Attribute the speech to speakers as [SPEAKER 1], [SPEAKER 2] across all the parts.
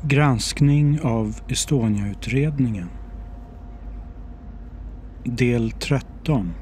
[SPEAKER 1] Granskning av Estonia-utredningen. Del 13.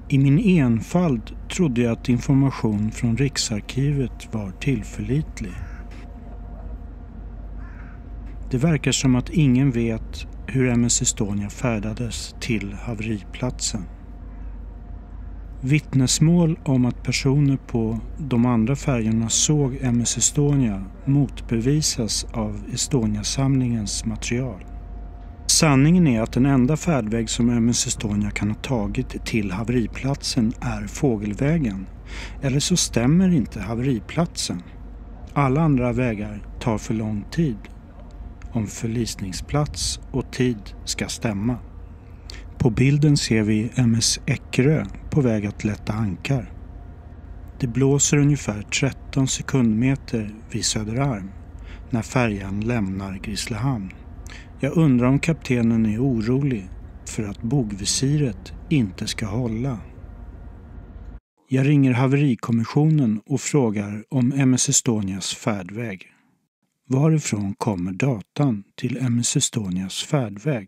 [SPEAKER 1] I min enfald trodde jag att information från Riksarkivet var tillförlitlig. Det verkar som att ingen vet hur MS Estonia färdades till haveriplatsen. Vittnesmål om att personer på de andra färjorna såg MS Estonia motbevisas av Estonia-samlingens material. Sanningen är att den enda färdväg som MS Estonia kan ha tagit till haveriplatsen är fågelvägen. Eller så stämmer inte haveriplatsen. Alla andra vägar tar för lång tid om förlisningsplats och tid ska stämma. På bilden ser vi MS Eckerö på väg att lätta ankar. Det blåser ungefär 13 sekundmeter vid Söderarm när färjan lämnar Grisslehamn. Jag undrar om kaptenen är orolig för att bogvisiret inte ska hålla. Jag ringer haverikommissionen och frågar om MS Estonias färdväg. Varifrån kommer datan till MS Estonias färdväg?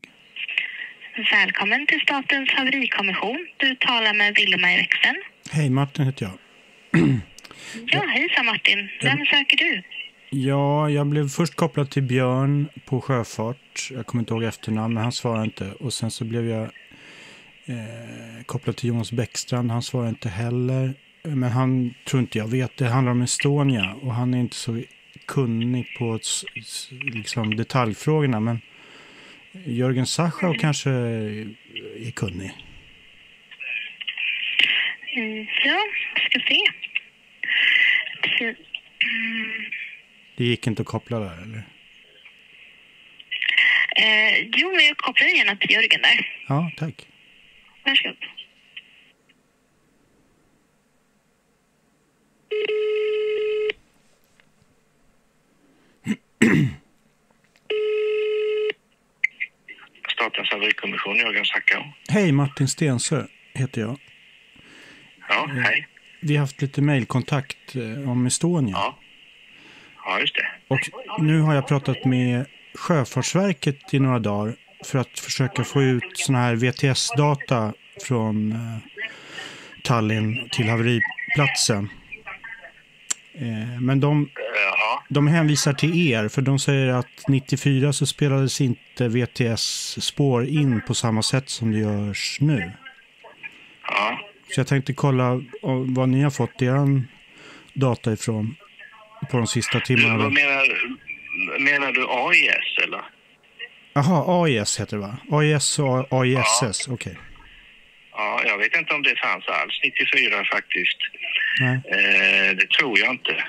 [SPEAKER 2] Välkommen till Statens haverikommission. Du talar med Vilma i växeln.
[SPEAKER 1] Hej, Martin heter jag.
[SPEAKER 2] Ja, hejsa Martin. Vem söker du?
[SPEAKER 1] Ja, jag blev först kopplad till Björn på sjöfart. Jag kommer inte ihåg efternamn, men han svarade inte. Och sen så blev jag kopplad till Jonas Bäckstrand. Han svarade inte heller. Men han tror inte jag vet. Det handlar om Estonia och han är inte så kunnig på liksom detaljfrågorna. Men Jörgen Sachau kanske är kunnig.
[SPEAKER 2] Ja, ska se.
[SPEAKER 1] Det gick inte att koppla där, eller?
[SPEAKER 2] Jo, men jag kopplar gärna till Jörgen där.
[SPEAKER 1] Ja, tack.
[SPEAKER 2] Varsågod.
[SPEAKER 3] Statens haverikommission, Jörgen Sachau.
[SPEAKER 1] Hej, Martin Stensö heter jag.
[SPEAKER 3] Ja, hej.
[SPEAKER 1] Vi har haft lite mejlkontakt om Estonia.
[SPEAKER 3] Ja, just det.
[SPEAKER 1] Och nu har jag pratat med Sjöfartsverket i några dagar för att försöka få ut såna här VTS-data från Tallinn till haveriplatsen. Men de hänvisar till er, för de säger att 94 så spelades inte VTS-spår in på samma sätt som det görs nu.
[SPEAKER 3] Ja.
[SPEAKER 1] Så jag tänkte kolla vad ni har fått er data ifrån på de sista timmarna.
[SPEAKER 3] Vad menar du AIS eller?
[SPEAKER 1] Jaha, AIS heter det, va? AIS och AISS, okej.
[SPEAKER 3] Ja, jag vet inte om det fanns alls 94 faktiskt.
[SPEAKER 1] Nej.
[SPEAKER 3] Det tror jag inte.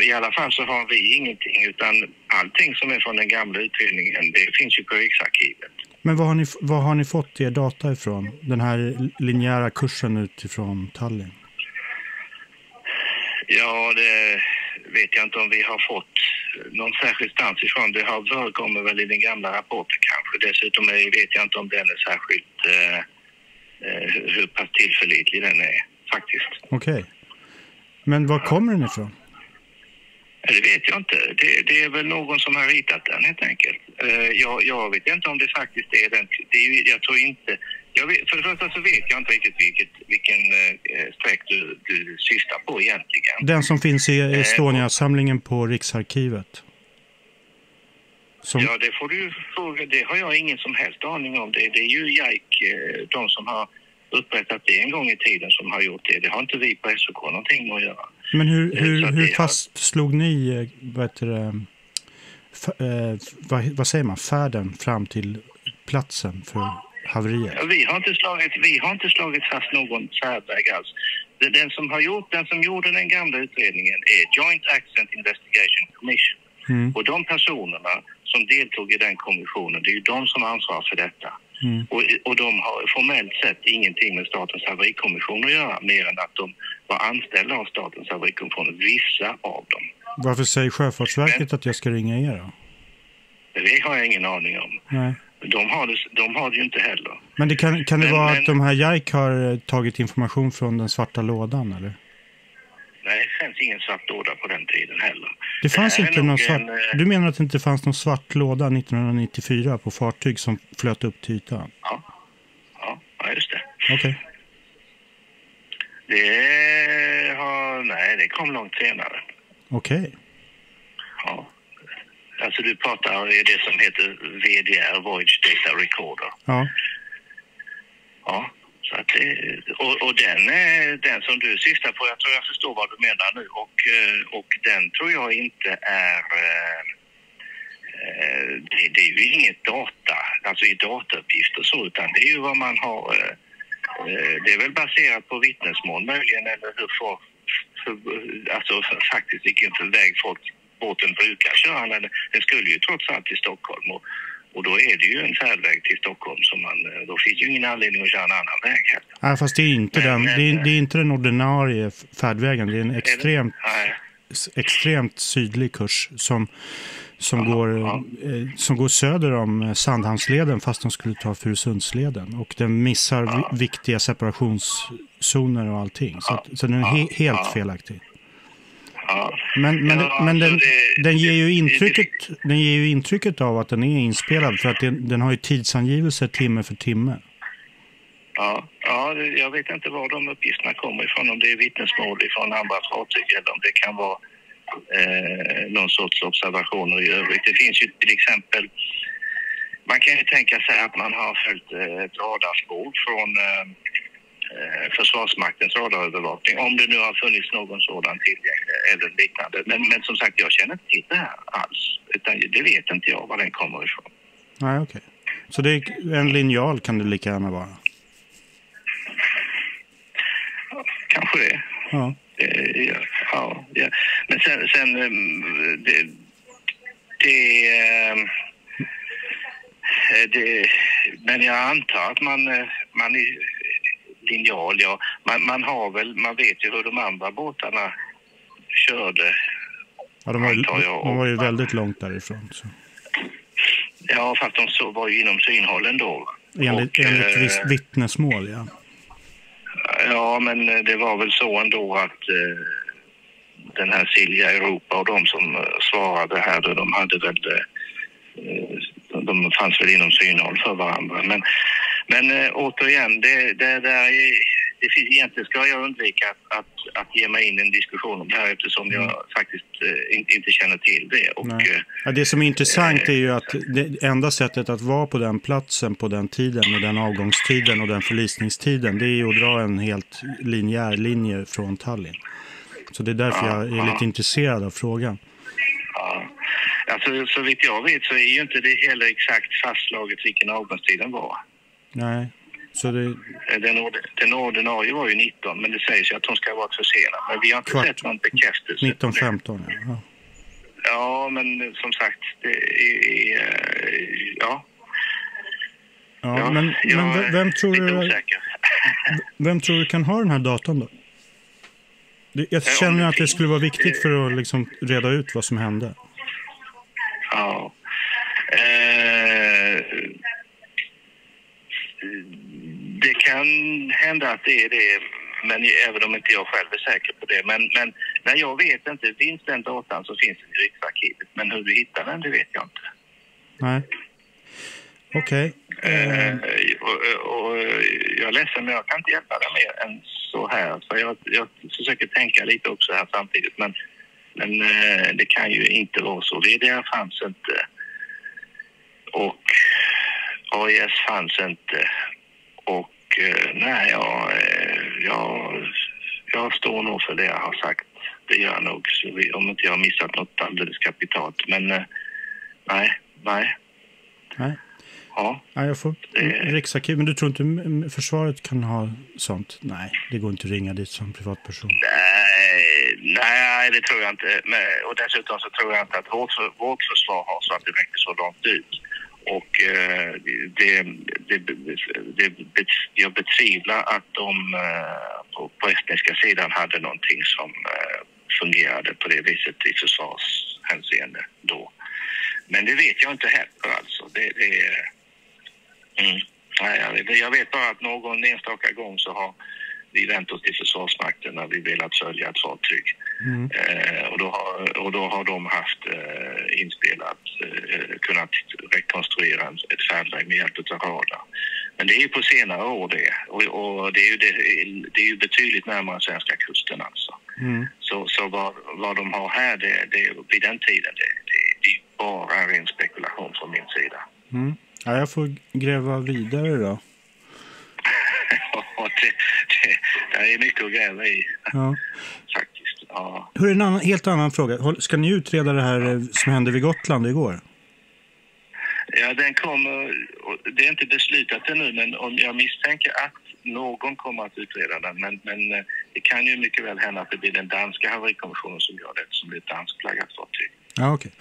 [SPEAKER 3] I alla fall så har vi ingenting, utan allting som är från den gamla utredningen, det finns ju på Riksarkivet.
[SPEAKER 1] Men vad har ni fått er data ifrån? Den här linjära kursen utifrån Tallinn?
[SPEAKER 3] Ja, det vet jag inte om vi har fått någon särskild stans ifrån. Det har förekommit väl i den gamla rapporten kanske. Dessutom vet jag inte om den är särskilt hur pass tillförlitlig den är faktiskt.
[SPEAKER 1] Okej. Men var kommer den ifrån?
[SPEAKER 3] Det vet jag inte. Det är väl någon som har ritat den helt enkelt. Jag vet inte om det faktiskt är den. Jag tror inte. För det första så vet jag inte riktigt vilken sträck du syftar på egentligen.
[SPEAKER 1] Den som finns i Estonia-samlingen på Riksarkivet.
[SPEAKER 3] Ja, det får du fråga. Det har jag ingen som helst aning om. Det är ju JAIK, de som har upprättat det en gång i tiden som har gjort det. Det har inte vi på SOK någonting med att göra.
[SPEAKER 1] Men hur fastslog ni vad säger man, färden fram till platsen för haveriet?
[SPEAKER 3] Ja, vi har inte slagit fast någon färdväg alls. Den som gjorde den gamla utredningen är Joint Accident Investigation Commission. Mm. Och de personerna som deltog i den kommissionen, det är ju de som ansvarar för detta. Mm. Och de har formellt sett ingenting med Statens haverikommission att göra, mer än att de var anställda av Statens haverikommission, vissa av dem. Varför
[SPEAKER 1] säger Sjöfartsverket att jag ska ringa er då?
[SPEAKER 3] Det har jag ingen aning om.
[SPEAKER 1] Nej.
[SPEAKER 3] De har det ju inte heller.
[SPEAKER 1] Men det kan det vara att de här JAIK har tagit information från den svarta lådan, eller?
[SPEAKER 3] ingen svart låda på den tiden heller.
[SPEAKER 1] Det fanns inte någon svart... Du menar att det inte fanns någon svart låda 1994 på fartyg som flöt upp till ytan?
[SPEAKER 3] Ja, just det.
[SPEAKER 1] Okej.
[SPEAKER 3] Det kom långt senare.
[SPEAKER 1] Okej.
[SPEAKER 3] Ja. Alltså du pratar om det som heter VDR, Voyage Data Recorder.
[SPEAKER 1] Ja.
[SPEAKER 3] Ja, så att och den som du syftar på, jag tror jag förstår vad du menar nu. Och den tror jag inte är... Det är ju inget data, alltså i datauppgifter så, utan det är ju vad man har... Det är väl baserat på vittnesmål möjligen, eller alltså faktiskt vilken väg båten brukar köra. Den skulle ju trots allt till Stockholm och då är det ju en färdväg till Stockholm som då finns ju ingen anledning att köra en annan väg heller.
[SPEAKER 1] Nej, fast det är inte det är inte den ordinarie färdvägen, det är en extremt sydlig kurs som går söder om Sandhamnsleden fast de skulle ta Furusundsleden, och den missar viktiga separationszoner och allting, så den är helt felaktig.
[SPEAKER 3] Ja.
[SPEAKER 1] Men den ger ju intrycket av att den är inspelad, för att den har ju tidsangivelse timme för timme.
[SPEAKER 3] Ja, jag vet inte var de uppgifterna kommer ifrån, om det är vittnesmål ifrån andra fartyg eller om det kan vara någon sorts observationer i övrigt. Det finns ju till exempel, man kan ju tänka sig att man har följt ett radarspår från Försvarsmaktens radarövervakning, om det nu har funnits någon sådan tillgänglig eller liknande. Men som sagt, jag känner inte till det här alls, utan det vet inte jag var den kommer ifrån. Nej,
[SPEAKER 1] okej. Så det är en linjal, kan det lika gärna vara?
[SPEAKER 3] Kanske det.
[SPEAKER 1] Ja.
[SPEAKER 3] Ja. Men sen men jag antar att man är linjal, man vet ju hur de andra båtarna körde.
[SPEAKER 1] Ja, de var ju väldigt långt därifrån. Så.
[SPEAKER 3] Ja, fast de var ju inom synhållen då.
[SPEAKER 1] Enligt vittnesmål, ja.
[SPEAKER 3] Ja, men det var väl så ändå att den här Silja Europa och de som svarade här, de hade väl de fanns väl inom synhåll för varandra. Men återigen, det finns, egentligen ska jag undvika att ge mig in i en diskussion om det här, eftersom jag faktiskt inte känner till det. Och,
[SPEAKER 1] det som är intressant är ju att det enda sättet att vara på den platsen på den tiden, med den avgångstiden och den förlisningstiden, det är ju att dra en helt linjär linje från Tallinn. Så det är därför jag är lite intresserad av frågan. Ja.
[SPEAKER 3] Alltså, så vitt jag vet så är ju inte det heller exakt fastslaget vilken avgångstiden var.
[SPEAKER 1] Nej. Så
[SPEAKER 3] den ordinarie var ju 19, men det sägs ju att hon ska vara försenad. Men vi har inte sett någon bekräftelse.
[SPEAKER 1] 1915, ja.
[SPEAKER 3] Ja, men som sagt, det är...
[SPEAKER 1] Ja, men vem tror du kan ha den här datorn då? Jag känner att det skulle vara viktigt för att liksom reda ut vad som hände.
[SPEAKER 3] Ja. Det kan hända att det är det, men även om inte jag själv är säker på det. Men när jag vet inte, finns den datan så finns den i Riksarkivet. Men hur du hittar den, det vet jag inte.
[SPEAKER 1] Nej. Okej.
[SPEAKER 3] Och jag är ledsen, men jag kan inte hjälpa dig mer än så här. Så jag försöker tänka lite också här samtidigt. Men det kan ju inte vara så. VDR fanns inte. Och AIS fanns inte. Och nej, jag står nog för det jag har sagt. Det gör jag nog, om inte jag har missat något alldeles kapitalt. Men nej. Ja.
[SPEAKER 1] Ja, jag får Riksarkiv, men du tror inte försvaret kan ha sånt? Nej, det går inte att ringa dit som privatperson.
[SPEAKER 3] Nej, det tror jag inte. Och dessutom så tror jag inte att vårt försvar har så att det räcker så långt ut. Och jag betvivlar att de på estniska sidan hade någonting som fungerade på det viset i försvarshänseende då. Men det vet jag inte heller alltså. Jag vet bara att någon enstaka gång så har vi vänt oss till Försvarsmakten när vi velat följa ett fartyg. Och då har de haft kunnat rekonstruera ett färdväg med hjälp av radar. Men det är ju på senare år det. Och det är ju betydligt närmare svenska kusten alltså. Så vad de har här, det vid den tiden, det är bara ren spekulation från min sida.
[SPEAKER 1] Ja, jag får gräva vidare då.
[SPEAKER 3] Det är mycket att gräva i.
[SPEAKER 1] Ja.
[SPEAKER 3] Faktiskt, ja.
[SPEAKER 1] Hur är en helt annan fråga? Ska ni utreda det här som hände vid Gotland igår?
[SPEAKER 3] Ja, den kommer, det är inte beslutat ännu, men om jag misstänker att någon kommer att utreda den. Men det kan ju mycket väl hända att det blir den danska haverikommissionen som gör det, som blir ett danskflaggat fartyg.
[SPEAKER 1] Ja, okej.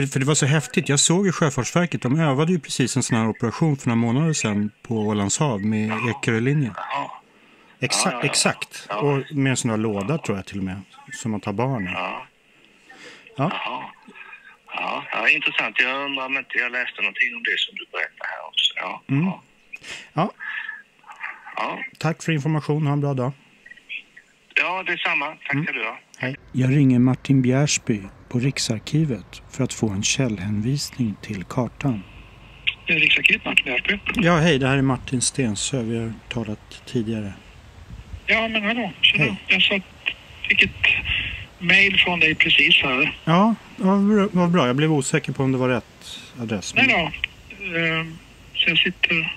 [SPEAKER 1] För det var så häftigt. Jag såg ju Sjöfartsverket, de övade ju precis en sån här operation för några månader sedan på Ålands hav med Ekerölinjen. Exakt. Ja. Och med en sån här låda tror jag till och med, som man tar barnen.
[SPEAKER 3] Ja, intressant. Jag undrar om inte jag läste någonting om det som du berättar här också. Ja.
[SPEAKER 1] Tack för information. Ha en bra dag.
[SPEAKER 3] Ja, detsamma. Tack ska du ha.
[SPEAKER 1] Hej. Jag ringer Martin Bjärsby på Riksarkivet för att få en källhänvisning till kartan.
[SPEAKER 4] Det är Riksarkivet, Martin Bjärsby.
[SPEAKER 1] Ja, hej. Det här är Martin Stensö. Vi har talat tidigare.
[SPEAKER 4] Ja, men hallå. Jag fick ett mejl från dig precis här.
[SPEAKER 1] Ja, vad bra. Jag blev osäker på om det var rätt adress.
[SPEAKER 4] Nej då. Så jag skulle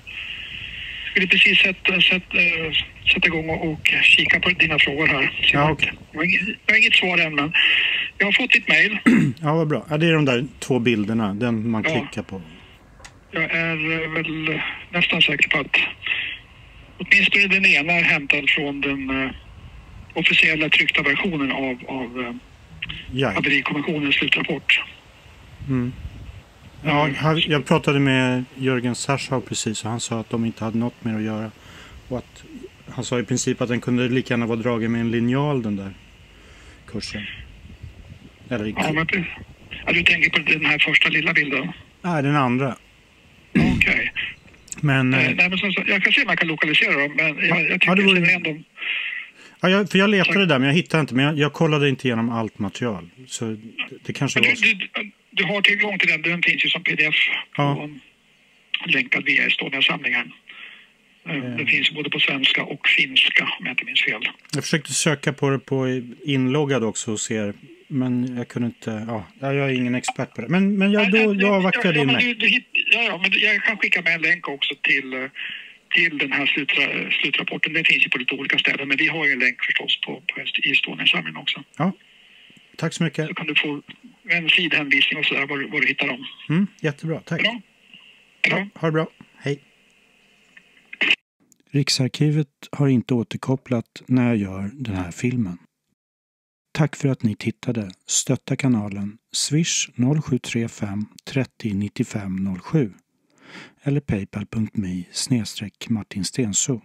[SPEAKER 4] precis sätta igång och kika på dina frågor här.
[SPEAKER 1] Ja, okej.
[SPEAKER 4] Jag har inget svar än, men jag har fått ditt mejl.
[SPEAKER 1] Ja, vad bra. Ja, det är de där 2 bilderna, den man klickar på.
[SPEAKER 4] Jag är väl nästan säker på att åtminstone den ena är hämtad från den officiella tryckta versionen av haverikommissionens slutrapport.
[SPEAKER 1] Ja, jag pratade med Jörgen Sarschau precis och han sa att de inte hade något mer att göra. Och att han sa i princip att den kunde lika gärna vara dragen med en linjal, den där kursen. Eller
[SPEAKER 4] du tänker på den här första lilla bilden?
[SPEAKER 1] Nej, den andra.
[SPEAKER 4] Okej.
[SPEAKER 1] Men,
[SPEAKER 4] jag kan se om man kan lokalisera dem, men jag tycker jag känner igen dem.
[SPEAKER 1] Ja, för jag letade där, men jag hittade inte. Men jag kollade inte igenom allt material. Så det kanske var så.
[SPEAKER 4] Du har tillgång till den. Den finns ju som pdf länkad via Estonia-samlingen. Den finns både på svenska och finska, om jag inte minns fel.
[SPEAKER 1] Jag försökte söka på det på inloggad också och se, men jag kunde inte. Jag är ingen expert på det. Men jag avvaktar din mejl.
[SPEAKER 4] Men jag kan skicka med en länk också till den här slutrapporten. Den finns ju på lite olika ställen, men vi har ju en länk förstås på Estonia-samlingen också. Ja,
[SPEAKER 1] tack så mycket.
[SPEAKER 4] Så kan du få en sidhänvisning och sådär var du hittar dem.
[SPEAKER 1] Jättebra, tack.
[SPEAKER 4] Bra.
[SPEAKER 1] Ja, ha det bra. Hej. Riksarkivet har inte återkopplat när jag gör den här filmen. Tack för att ni tittade. Stötta kanalen Swish 0735 30 95 07 eller paypal.me/Martin Stensö.